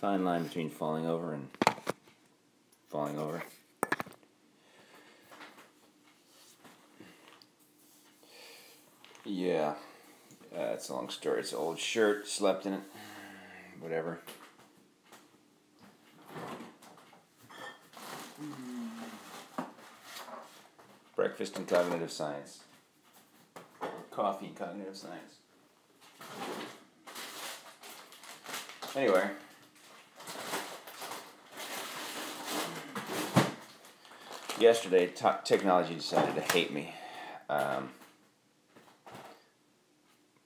Fine line between falling over and falling over. Yeah, it's a long story. It's an old shirt, slept in it, whatever. Breakfast in cognitive science. Coffee in cognitive science. Anyway. Yesterday, technology decided to hate me.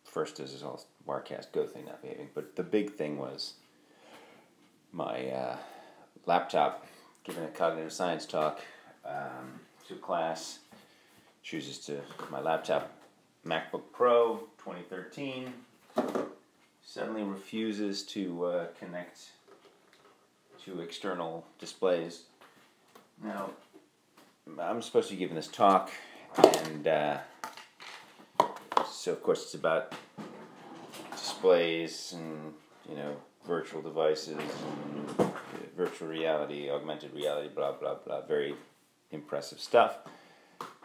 First, this is all Wirecast Go thing not behaving, but the big thing was my laptop giving a cognitive science talk to a class. Chooses to my laptop, MacBook Pro 2013, suddenly refuses to connect to external displays. Now, I'm supposed to be giving this talk, and so of course it's about displays and, you know, virtual devices and virtual reality, augmented reality, blah blah blah, very impressive stuff.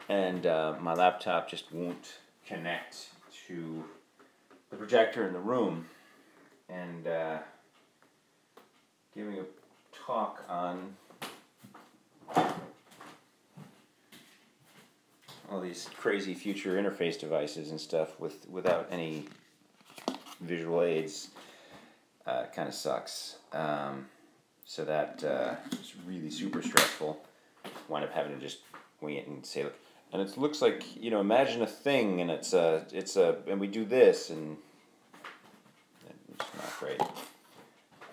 And my laptop just won't connect to the projector in the room, and giving a talk on all these crazy future interface devices and stuff without any visual aids kind of sucks. So that is really super stressful. Wind up having to just wing it and say, look, and it looks like, you know, imagine a thing, and and we do this, and it's not great.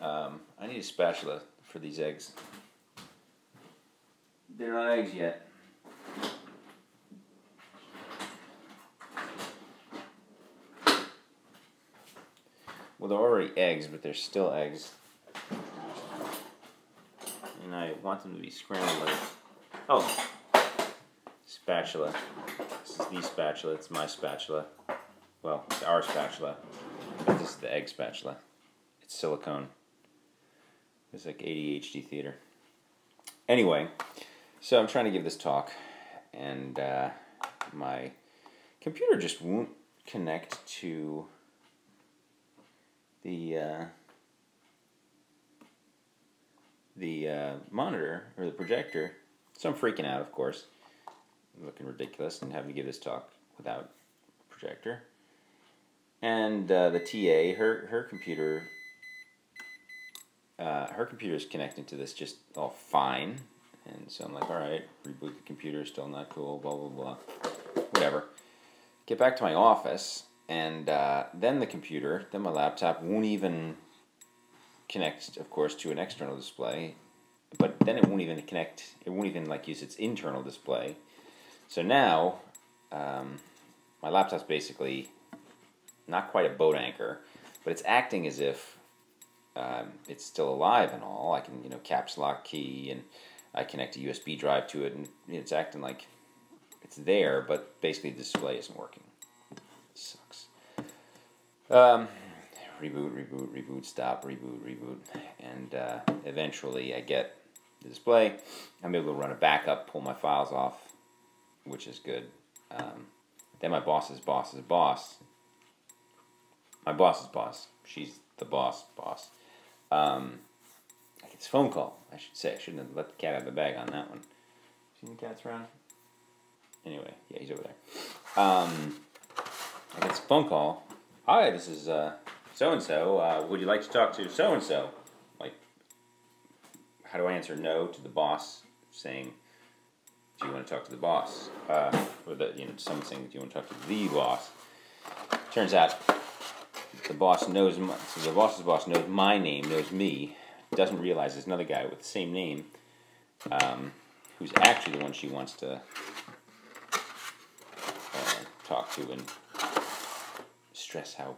I need a spatula for these eggs. They're not eggs yet. Well, they're already eggs, but they're still eggs. And I want them to be scrambled. Oh, spatula. This is the spatula. It's my spatula. Well, it's our spatula. But this is the egg spatula. It's silicone. It's like ADHD theater. Anyway, so I'm trying to give this talk, and my computer just won't connect to the monitor or the projector. So I'm freaking out, of course. I'm looking ridiculous and having to give this talk without projector. And the TA, her computer is connecting to this just all fine. And so I'm like, all right, reboot the computer, still not cool, blah, blah, blah. Whatever. Get back to my office, and then my laptop won't even connect, of course, to an external display. But then it won't even connect, it won't even like use its internal display. So now, my laptop's basically not quite a boat anchor, but it's acting as if it's still alive and all. I can, you know, caps lock key, and I connect a USB drive to it, and it's acting like it's there, but basically the display isn't working. It sucks. Reboot, stop, reboot, and eventually I get the display. I'm able to run a backup, pull my files off, which is good. Then my boss's boss's boss. My boss's boss. She's the boss. I get this phone call. I should say. I shouldn't have let the cat out of the bag on that one. Seen the cats around? Anyway, yeah, he's over there. I get this phone call. Hi, this is so-and-so. Would you like to talk to so-and-so? Like, how do I answer no to the boss saying, do you want to talk to the boss? Or someone saying, do you want to talk to the boss? Turns out the boss knows the boss's boss knows my name, knows me, doesn't realize there's another guy with the same name, who's actually the one she wants to talk to and stress how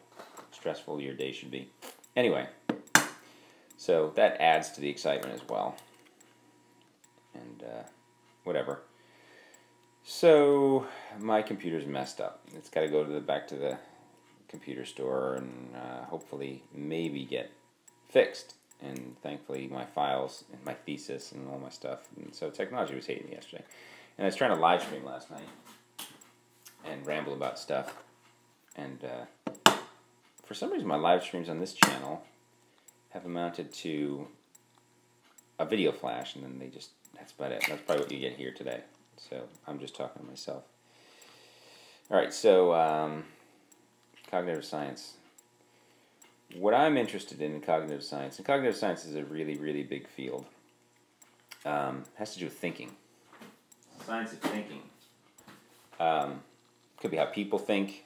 stressful your day should be. Anyway, so that adds to the excitement as well. And whatever. So my computer's messed up. It's got to go to back to the computer store and hopefully maybe get fixed. and thankfully my files and my thesis and all my stuff. And so technology was hating me yesterday. And I was trying to live stream last night and ramble about stuff. And for some reason my live streams on this channel have amounted to a video flash, and then they just, that's about it. That's probably what you get here today. So I'm just talking to myself. Alright, so cognitive science. What I'm interested in cognitive science, and cognitive science is a really, really big field, has to do with thinking. Science of thinking. Could be how people think.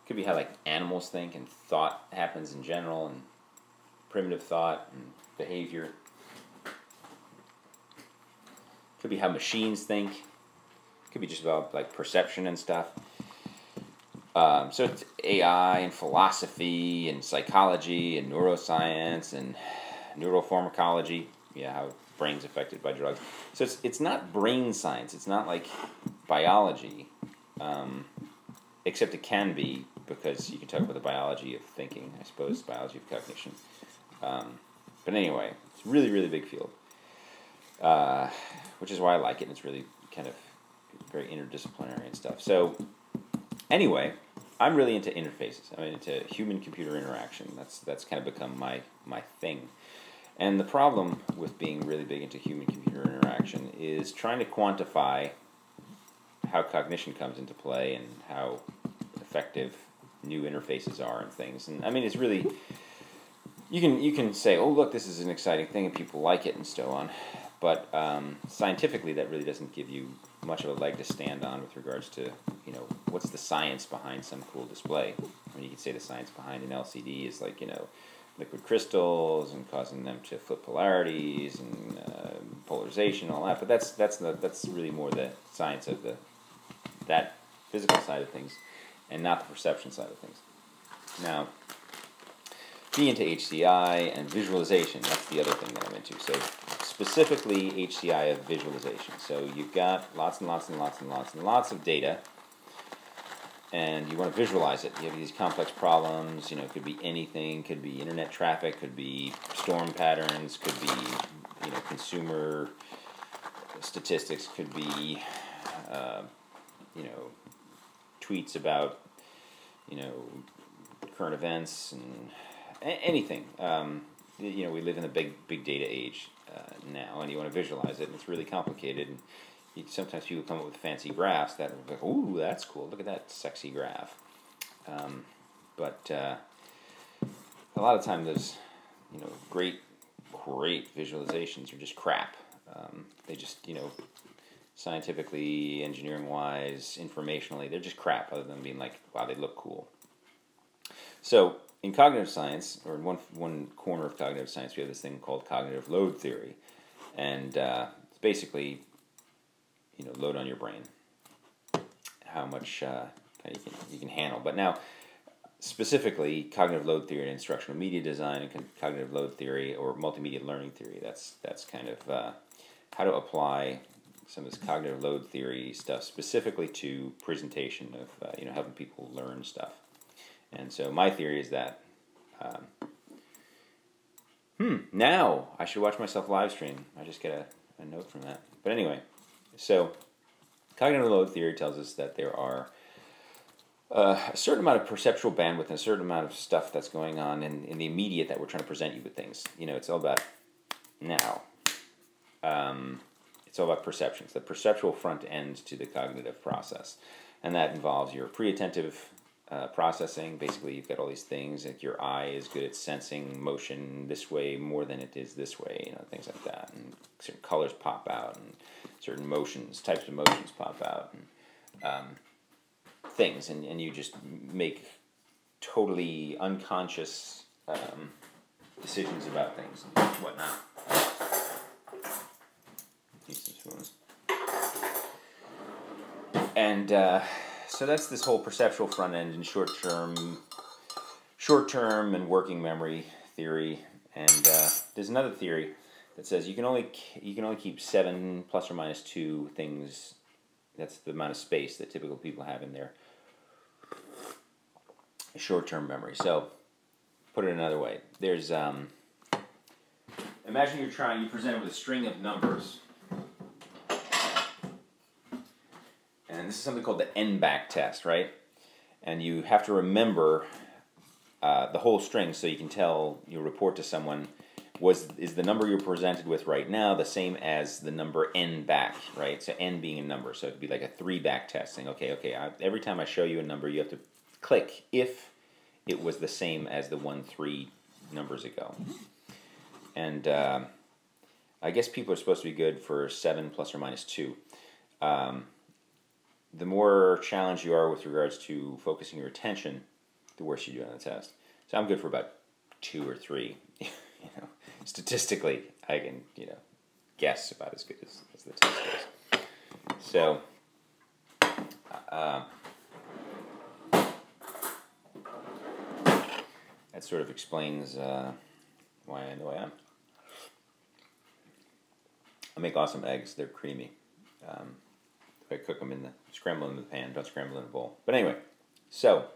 Could be how like animals think and thought happens in general, and primitive thought and behavior. Could be how machines think. Could be just about like perception and stuff. So it's AI and philosophy and psychology and neuroscience and neuropharmacology. Yeah, how brain's affected by drugs. So it's not brain science. It's not like biology, except it can be, because you can talk about the biology of thinking, I suppose, biology of cognition. But anyway, it's a really, really big field, which is why I like it. And it's really kind of very interdisciplinary and stuff. So anyway, I'm really into interfaces. I'm into human-computer interaction. That's kind of become my thing. And the problem with being really big into human-computer interaction is trying to quantify how cognition comes into play and how effective new interfaces are and things. And I mean, it's really, you can say, oh look, this is an exciting thing and people like it and so on. But scientifically, that really doesn't give you much of a leg to stand on with regards to, you know, what's the science behind some cool display. I mean, you could say the science behind an LCD is like, you know, liquid crystals and causing them to flip polarities and polarization and all that. But that's really more the science of that physical side of things, and not the perception side of things. Now, be into HCI and visualization. That's the other thing that I'm into. So specifically HCI of visualization. So you've got lots and lots and lots and lots and lots of data, and you want to visualize it. You have these complex problems. You know, it could be anything. Could be internet traffic. Could be storm patterns. Could be, you know, consumer statistics. Could be you know, tweets about, you know, current events and anything. You know, we live in a big data age now, and you want to visualize it, and it's really complicated. And sometimes people come up with fancy graphs that are like, ooh, that's cool. Look at that sexy graph. But a lot of times those, you know, great visualizations are just crap. They just, you know, scientifically, engineering-wise, informationally, they're just crap, other than being like, wow, they look cool. So in cognitive science, or in one corner of cognitive science, we have this thing called cognitive load theory. And it's basically, you know, load on your brain, how much you can handle. But now, specifically, cognitive load theory and instructional media design, and cognitive load theory or multimedia learning theory, that's kind of how to apply some of this cognitive load theory stuff specifically to presentation of, you know, helping people learn stuff. And so my theory is that, now I should watch myself live stream. I just get a note from that. But anyway, so cognitive load theory tells us that there are a certain amount of perceptual bandwidth and a certain amount of stuff that's going on in the immediate that we're trying to present you with things. You know, it's all about now. It's all about perceptions, the perceptual front end to the cognitive process. And that involves your pre-attentive processing. Basically, you've got all these things, like your eye is good at sensing motion this way more than it is this way, you know, things like that. And certain colors pop out, and certain motions, types of motions pop out, and things. And you just make totally unconscious decisions about things and whatnot. And so that's this whole perceptual front end and short-term and working memory theory. And there's another theory that says you can only keep 7 ± 2 things That's the amount of space that typical people have in their short-term memory. So, put it another way. There's, imagine you presented with a string of numbers. And this is something called the N-back test, right? And you have to remember the whole string so you can you report to someone, is the number you're presented with right now the same as the number N back, right? So N being a number, so it'd be like a 3-back test, saying, okay, every time I show you a number, you have to click if it was the same as the 1, 3 numbers ago. And I guess people are supposed to be good for 7 plus or minus 2. The more challenged you are with regards to focusing your attention, the worse you do on the test. So I'm good for about 2 or 3. You know, statistically, I can guess about as good as the test is. So that sort of explains why I am the way I am. I make awesome eggs. They're creamy. I cook them scramble them in the pan. Don't scramble in a bowl. But anyway, so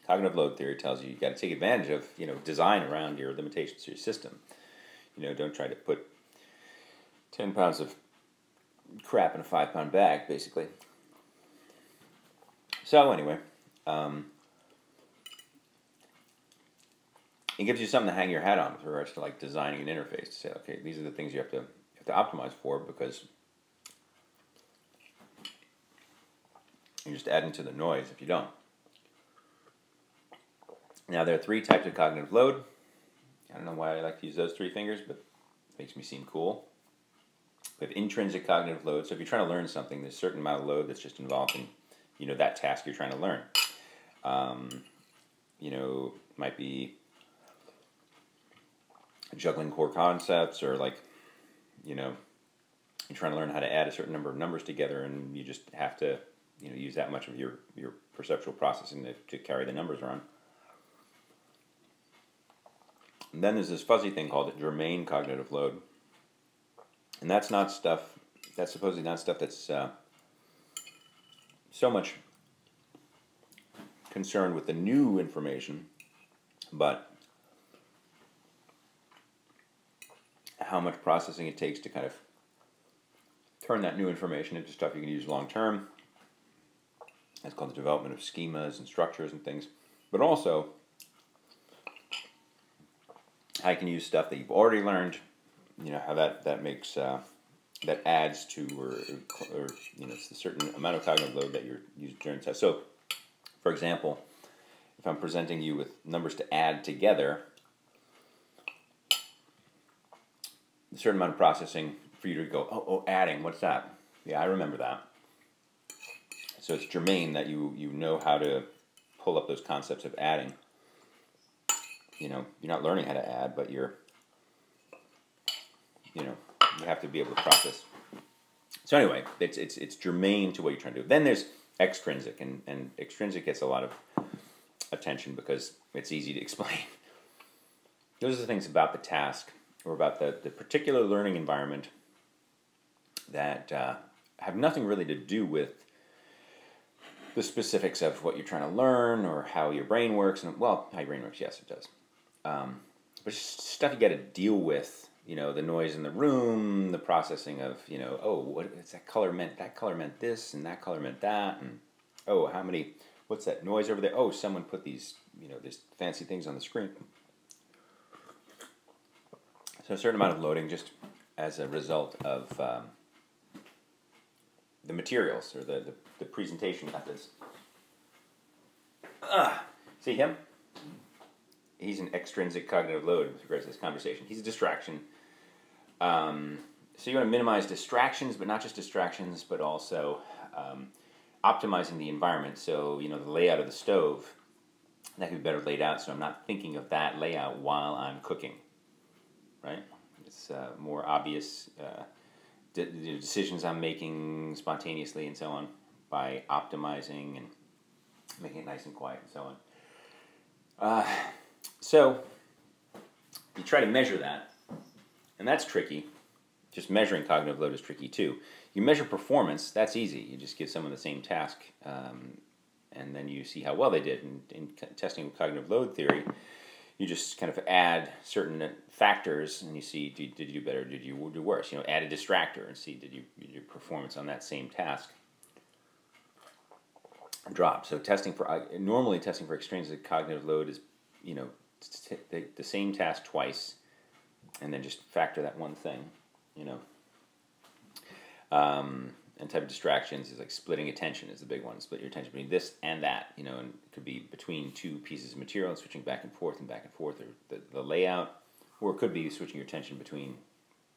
cognitive load theory tells you got to take advantage of design around your limitations of your system. Don't try to put 10 pounds of crap in a 5-pound bag, basically. So anyway, it gives you something to hang your hat on with regards to like designing an interface. To say, okay, these are the things you have to optimize for, because you're just adding to the noise if you don't. Now, there are 3 types of cognitive load. I don't know why I like to use those 3 fingers, but it makes me seem cool. We have intrinsic cognitive load. So if you're trying to learn something, there's a certain amount of load that's just involved in, that task you're trying to learn. Might be juggling core concepts, or like, you're trying to learn how to add a certain number of numbers together, and you just have to, use that much of your perceptual processing to carry the numbers around. And then there's this fuzzy thing called germane cognitive load. And that's supposedly not stuff that's so much concerned with the new information, but how much processing it takes to kind of turn that new information into stuff you can use long term. That's called the development of schemas and structures and things. But also, I can use stuff that you've already learned, how that makes, that adds to, or it's a certain amount of cognitive load that you're using during the test. So, for example, if I'm presenting you with numbers to add together, a certain amount of processing for you to go, oh, adding, what's that? Yeah, I remember that. So it's germane that you know how to pull up those concepts of adding. You're not learning how to add, but you have to be able to process. So anyway, it's germane to what you're trying to do. Then there's extrinsic, and extrinsic gets a lot of attention because it's easy to explain. Those are the things about the task, or about the particular learning environment, that have nothing really to do with the specifics of what you're trying to learn, or how your brain works. And how your brain works, yes, it does. But it's just stuff you got to deal with. The noise in the room, the processing of, what's that color meant? That color meant this, and that color meant that, and what's that noise over there? Oh, someone put these, these fancy things on the screen. So a certain amount of loading just as a result of the materials, or the presentation methods. See him? He's an extrinsic cognitive load with regards to this conversation. He's a distraction. So you want to minimize distractions, but not just distractions, but also optimizing the environment. So, the layout of the stove, that could be better laid out, so I'm not thinking of that layout while I'm cooking, right? It's more obvious decisions I'm making spontaneously and so on by optimizing and making it nice and quiet and so on. So you try to measure that, and that's tricky. Just measuring cognitive load is tricky too. You measure performance. That's easy. You just give someone the same task, and then you see how well they did. In testing with cognitive load theory, you just kind of add certain factors, and you see did you do better, did you do worse? Add a distractor and see did your performance on that same task drop. So normally testing for extrinsic cognitive load is the same task twice, and then just factor that one thing. And type of distractions is like splitting attention is the big one. Split your attention between this and that, and it could be between two pieces of material and switching back and forth, or the layout, or it could be switching your attention between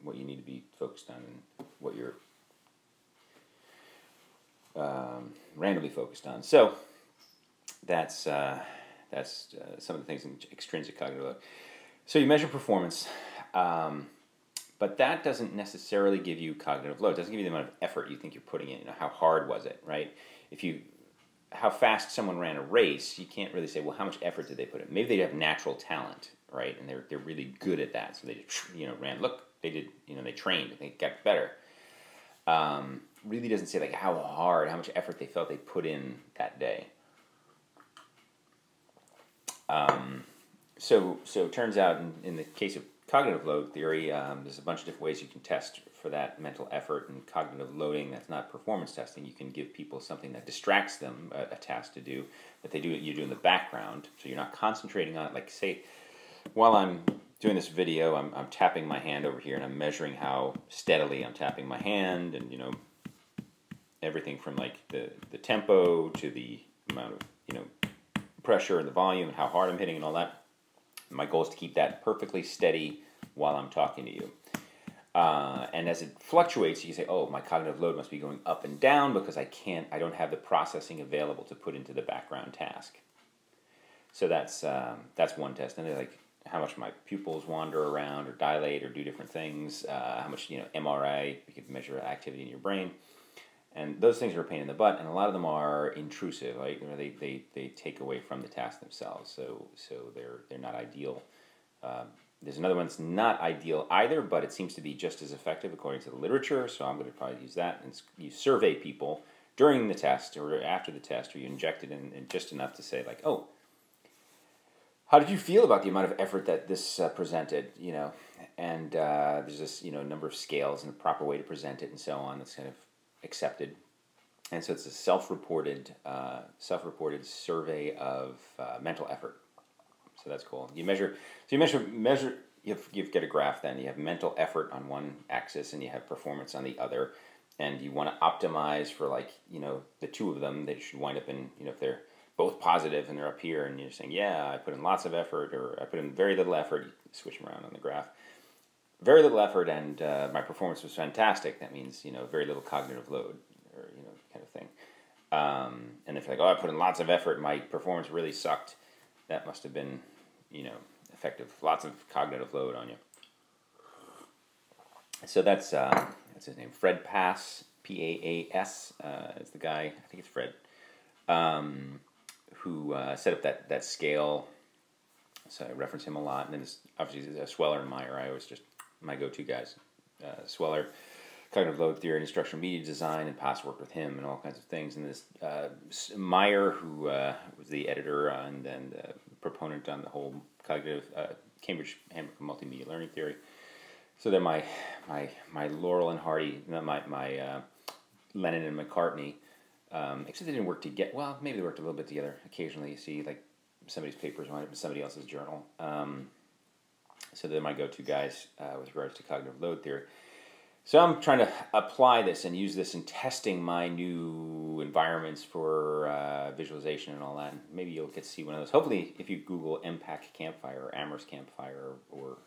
what you need to be focused on and what you're randomly focused on. So that's some of the things in extrinsic cognitive load. So you measure performance. But that doesn't necessarily give you cognitive load. It doesn't give you the amount of effort you think you're putting in. How hard was it, right? How fast someone ran a race, you can't really say, well, how much effort did they put in? Maybe they have natural talent, right? And they're really good at that. So they just, ran. Look, they did, they trained. They got better. Really doesn't say like how much effort they felt they put in that day. So it turns out in the case of cognitive load theory, there's a bunch of different ways you can test for that mental effort and cognitive loading. That's not performance testing. You can give people something that distracts them, a task to do, that you do in the background, so you're not concentrating on it. Like say, while I'm doing this video, I'm tapping my hand over here, and I'm measuring how steadily I'm tapping my hand, and everything from like the tempo to the amount of pressure and the volume and how hard I'm hitting and all that. My goal is to keep that perfectly steady while I'm talking to you. And as it fluctuates, you can say, oh, my cognitive load must be going up and down because I don't have the processing available to put into the background task. So that's one test. And then like how much my pupils wander around or dilate or do different things, how much, MRI, you can measure activity in your brain. And those things are a pain in the butt, and a lot of them are intrusive. Right? They take away from the task themselves, so they're not ideal. There's another one that's not ideal either, but it seems to be just as effective according to the literature. So I'm going to probably use that. And you survey people during the test or after the test, or you inject it in just enough to say like, oh, how did you feel about the amount of effort that this presented? And there's this number of scales and a proper way to present it and so on. That's kind of accepted, and so it's a self-reported survey of mental effort. So that's cool. You measure. You get a graph. Then you have mental effort on one axis, and you have performance on the other. And you want to optimize for the two of them. They should wind up in if they're both positive and they're up here, and you're saying, yeah, I put in lots of effort, or I put in very little effort. You switch them around on the graph. Very little effort, and my performance was fantastic. That means very little cognitive load, or kind of thing. And if you're like, oh, I put in lots of effort, my performance really sucked, that must have been effective. Lots of cognitive load on you. So that's his name, Fred Paas, Paas, is the guy. I think it's Fred, who set up that scale. So I reference him a lot, and then there's obviously Sweller and Meyer. I always just my go-to guys. Sweller, cognitive load theory and instructional media design, and Paas worked with him and all kinds of things. And this Meyer, who was the editor and the proponent on the whole cognitive Cambridge Handbook of Multimedia Learning Theory. So they're my Laurel and Hardy, my Lennon and McCartney. Except they didn't work together. Well, maybe they worked a little bit together. Occasionally, you see like somebody's papers on it in somebody else's journal. So they're my go-to guys with regards to cognitive load theory. So I'm trying to apply this and use this in testing my new environments for visualization and all that. And maybe you'll get to see one of those. Hopefully, if you Google MPAC Campfire or Amherst Campfire or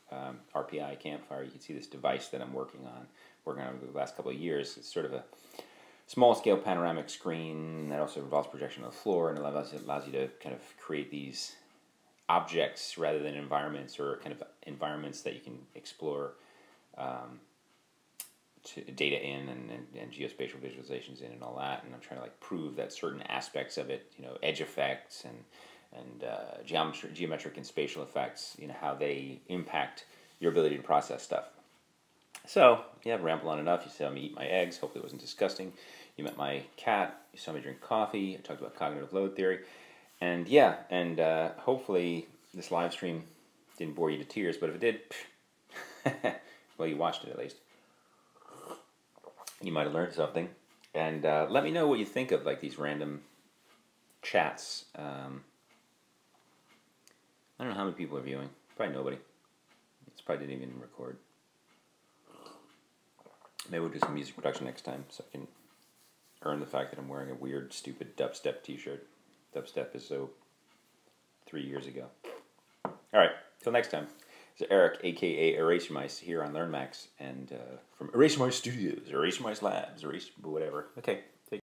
RPI Campfire, you can see this device that I'm working on over the last couple of years. It's sort of a small-scale panoramic screen that also involves projection on the floor, and it allows you to kind of create these objects rather than environments, or kind of environments that you can explore data in and geospatial visualizations in and all that. And I'm trying to like prove that certain aspects of it, edge effects and geometric and spatial effects, how they impact your ability to process stuff. So, yeah, I've rambled on enough. You saw me eat my eggs. Hopefully it wasn't disgusting. You met my cat. You saw me drink coffee. I talked about cognitive load theory. And yeah, and hopefully this live stream didn't bore you to tears, but if it did, well, you watched it at least. You might have learned something. And let me know what you think of like these random chats. I don't know how many people are viewing. Probably nobody. It's probably didn't even record. Maybe we'll do some music production next time so I can earn the fact that I'm wearing a weird, stupid dubstep t-shirt. Dubstep is so 3 years ago. Alright, till next time. This is Eric, a.k.a. Eraser Mice, here on LearnMax, and from Eraser Mice Studios, Eraser Mice Labs, whatever. Okay.